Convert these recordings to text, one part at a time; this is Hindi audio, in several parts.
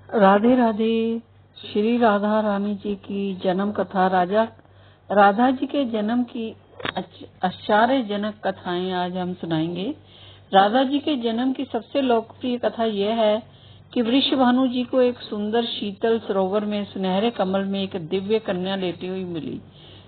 राधे राधे। श्री राधा रानी जी की जन्म कथा। राधा जी के जन्म की आश्चर्यजनक कथाएं आज हम सुनाएंगे। राधा जी के जन्म की सबसे लोकप्रिय कथा यह है कि वृषभानु जी को एक सुंदर शीतल सरोवर में सुनहरे कमल में एक दिव्य कन्या लेटी हुई मिली।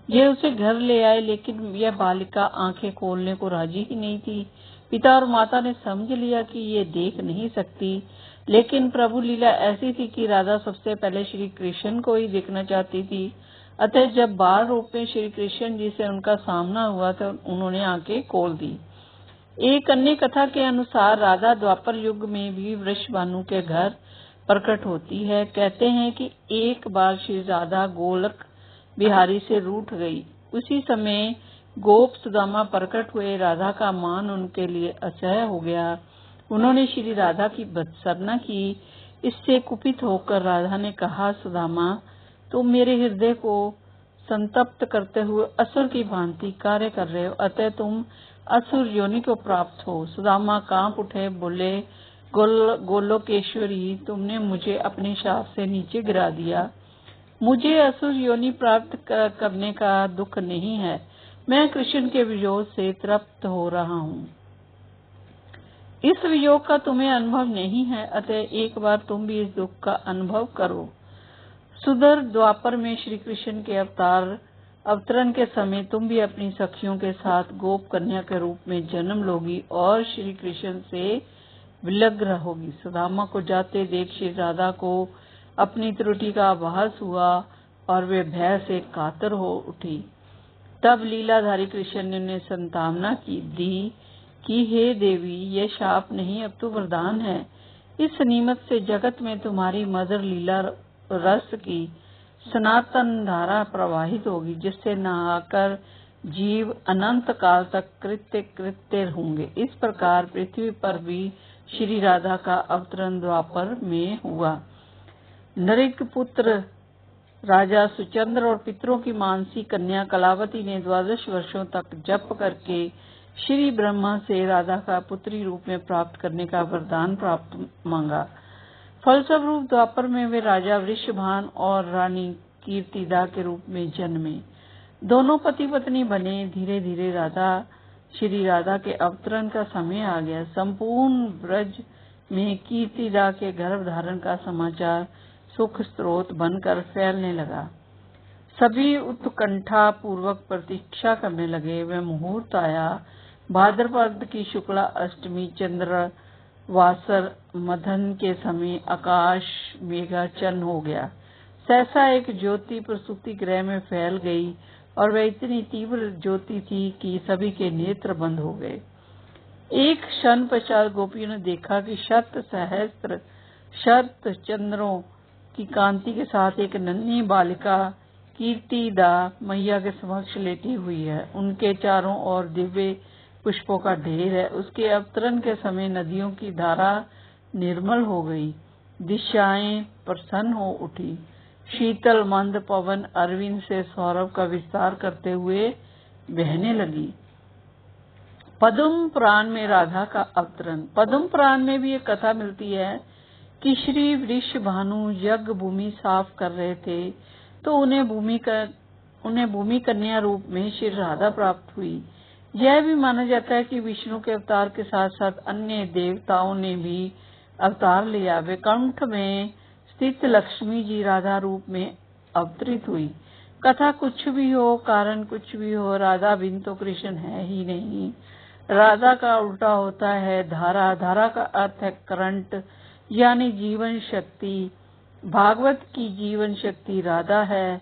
ये उसे घर ले आए, लेकिन यह बालिका आंखें खोलने को राजी ही नहीं थी। पिता और माता ने समझ लिया कि ये देख नहीं सकती, लेकिन प्रभु लीला ऐसी थी कि राधा सबसे पहले श्री कृष्ण को ही देखना चाहती थी। अतः जब बाल रूप में श्री कृष्ण जी से उनका सामना हुआ तो उन्होंने आंखें खोल दी। एक अन्य कथा के अनुसार राधा द्वापर युग में भी वृषभानु के घर प्रकट होती है। कहते हैं कि एक बार श्री राधा गोलक बिहारी से रूठ गई। उसी समय गोप सुदामा प्रकट हुए। राधा का मान उनके लिए असह्य हो गया। उन्होंने श्री राधा की भत्सना की। इससे कुपित होकर राधा ने कहा, सुदामा, तुम मेरे हृदय को संतप्त करते हुए असुर की भांति कार्य कर रहे हो, अतः तुम असुर योनि को प्राप्त हो। सुदामा कांप उठे, बोले, गोलोकेश्वरी, तुमने मुझे अपने शाप से नीचे गिरा दिया। मुझे असुर योनि प्राप्त करने का दुख नहीं है। मैं कृष्ण के वियोग से तृप्त हो रहा हूँ। इस वियोग का तुम्हें अनुभव नहीं है, अतः एक बार तुम भी इस दुख का अनुभव करो। सुदूर द्वापर में श्री कृष्ण के अवतरण के समय तुम भी अपनी सखियों के साथ गोप कन्या के रूप में जन्म लोगी और श्री कृष्ण से विलग रहोगी। सुदामा को जाते देख श्री राधा को अपनी त्रुटि का आभास हुआ और वे भय से कातर हो उठी। तब लीलाधारी कृष्ण ने उन्हें संतावना दी कि हे देवी, यह शाप नहीं, अब तो वरदान है। इस निमित्त से जगत में तुम्हारी मधुर लीला रस की सनातन धारा प्रवाहित होगी, जिससे नहाकर जीव अनंत काल तक कृत्य होंगे। इस प्रकार पृथ्वी पर भी श्री राधा का अवतरण द्वापर में हुआ। नरेक पुत्र राजा सुचंद्र और पितरों की मानसी कन्या कलावती ने 12 वर्षों तक जप करके श्री ब्रह्मा से राधा का पुत्री रूप में प्राप्त करने का वरदान प्राप्त मांगा। फलस्वरूप द्वापर में वे राजा वृषभान और रानी कीर्तिदा के रूप में जन्मे। दोनों पति पत्नी बने। धीरे धीरे श्री राधा के अवतरण का समय आ गया। संपूर्ण ब्रज में कीर्तिदा के गर्भ धारण का समाचार सुख स्रोत बनकर फैलने लगा। सभी उत्कंठा पूर्वक प्रतीक्षा करने लगे। वह मुहूर्त आया। भाद्रपद की शुक्ला अष्टमी चंद्र वासर मधन के समय आकाश मेघाच्छन्न हो गया। सहसा एक ज्योति प्रसूति गृह में फैल गई और वह इतनी तीव्र ज्योति थी कि सभी के नेत्र बंद हो गए। एक क्षण पश्चात गोपियों ने देखा कि शत सहस्त्र शत चंद्रों की कांति के साथ एक नन्ही बालिका कीर्तिदा मैया के समक्ष लेटी हुई है। उनके चारों ओर दिव्य पुष्पों का ढेर है। उसके अवतरण के समय नदियों की धारा निर्मल हो गई। दिशाएं प्रसन्न हो उठी। शीतल मंद पवन अरविंद से सौरभ का विस्तार करते हुए बहने लगी। पद्म पुराण में राधा का अवतरण। पद्म पुराण में भी एक कथा मिलती है कि श्री वृषभानु यज्ञ भूमि साफ कर रहे थे तो उन्हें भूमि कन्या रूप में श्री राधा प्राप्त हुई। यह भी माना जाता है कि विष्णु के अवतार के साथ साथ अन्य देवताओं ने भी अवतार लिया। वैकुंठ में स्थित लक्ष्मी जी राधा रूप में अवतरित हुई। कथा कुछ भी हो, कारण कुछ भी हो, राधा बिन तो कृष्ण है ही नहीं। राधा का उल्टा होता है धारा। धारा का अर्थ है करंट, यानी जीवन शक्ति। भागवत की जीवन शक्ति राधा है।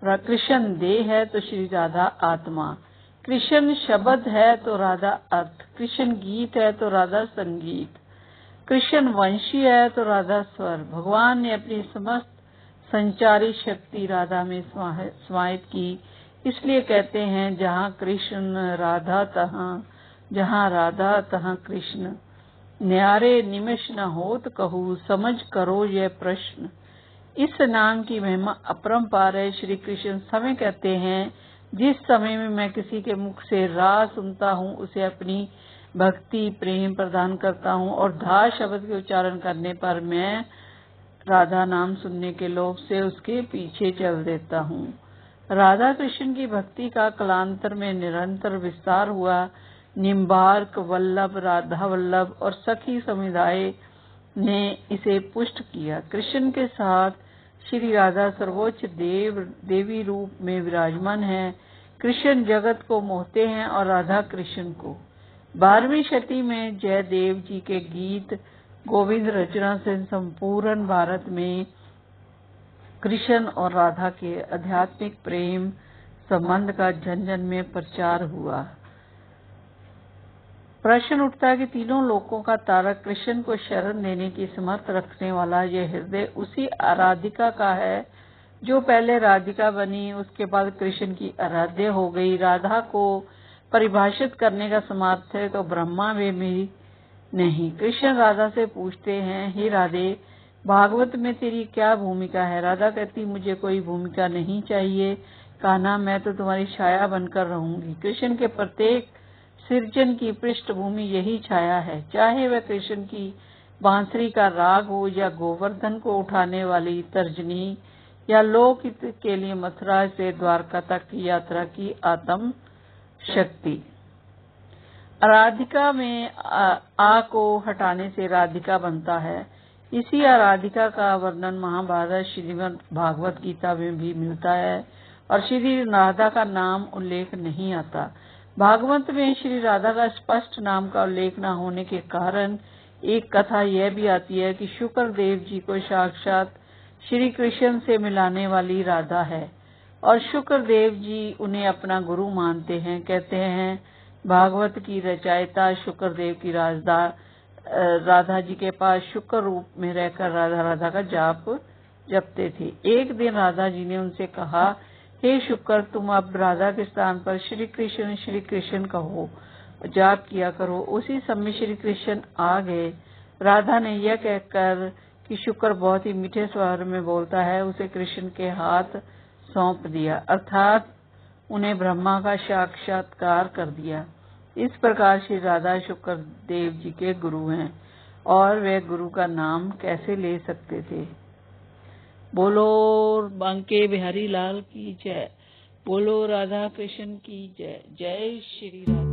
कृष्ण देह है तो श्री राधा आत्मा। कृष्ण शब्द है तो राधा अर्थ। कृष्ण गीत है तो राधा संगीत। कृष्ण वंशी है तो राधा स्वर। भगवान ने अपनी समस्त संचारी शक्ति राधा में समाहित की। इसलिए कहते हैं, जहाँ कृष्ण राधा जहाँ राधा तहाँ कृष्ण। न्यारे निमिष न होत कहूँ, समझ करो यह प्रश्न। इस नाम की महिमा अपरंपार है। श्री कृष्ण समय कहते हैं, जिस समय में मैं किसी के मुख से रा सुनता हूँ उसे अपनी भक्ति प्रेम प्रदान करता हूँ और धा शब्द के उच्चारण करने पर मैं राधा नाम सुनने के लोभ से उसके पीछे चल देता हूँ। राधा कृष्ण की भक्ति का कालांतर में निरंतर विस्तार हुआ। निम्बार्क, वल्लभ, राधा वल्लभ और सखी समुदाय ने इसे पुष्ट किया। कृष्ण के साथ श्री राधा सर्वोच्च देवी रूप में विराजमान है। कृष्ण जगत को मोहते हैं और राधा कृष्ण को। 12वीं शती में जयदेव जी के गीत गोविंद रचना से संपूर्ण भारत में कृष्ण और राधा के आध्यात्मिक प्रेम संबंध का जन जन में प्रचार हुआ। प्रश्न उठता है कि तीनों लोकों का तारक कृष्ण को शरण देने की समर्थ रखने वाला यह हृदय उसी आराधिका का है जो पहले राधिका बनी, उसके बाद कृष्ण की आराध्य हो गई। राधा को परिभाषित करने का सामर्थ्य तो ब्रह्मा में भी नहीं। कृष्ण राधा से पूछते हैं, हे राधे, भागवत में तेरी क्या भूमिका है? राधा कहती, मुझे कोई भूमिका नहीं चाहिए कान्हा, मैं तो तुम्हारी छाया बनकर रहूंगी। कृष्ण के प्रत्येक सृजन की पृष्ठभूमि यही छाया है, चाहे वह कृष्ण की बांसुरी का राग हो या गोवर्धन को उठाने वाली तर्जनी या लोकहित के लिए मथुरा से द्वारका तक की यात्रा की आत्म शक्ति। आराधिका में आ को हटाने से राधिका बनता है। इसी आराधिका का वर्णन महाभारत, श्रीमद् भागवत गीता में भी मिलता है और श्री राधा का नाम उल्लेख नहीं आता। भागवत में श्री राधा का स्पष्ट नाम का उल्लेख न होने के कारण एक कथा यह भी आती है कि शुक्र देव जी को साक्षात श्री कृष्ण से मिलाने वाली राधा है और शुक्र देव जी उन्हें अपना गुरु मानते हैं। कहते हैं भागवत की रचयिता शुक्र देव की राधा जी के पास शुक्र रूप में रहकर राधा का जाप जपते थे। एक दिन राधा जी ने उनसे कहा, हे शुक्र, तुम अब राधा के स्थान पर श्री कृष्ण कहो, जाप किया करो। उसी समय श्री कृष्ण आ गए। राधा ने यह कहकर कि शुक्र बहुत ही मीठे स्वर में बोलता है, उसे कृष्ण के हाथ सौंप दिया, अर्थात उन्हें ब्रह्मा का साक्षात्कार कर दिया। इस प्रकार श्री राधा शुक्र देव जी के गुरु हैं और वे गुरु का नाम कैसे ले सकते थे। बोलो बांके बिहारी लाल की जय, बोलो राधा कृष्ण की जय। जय श्री राधा।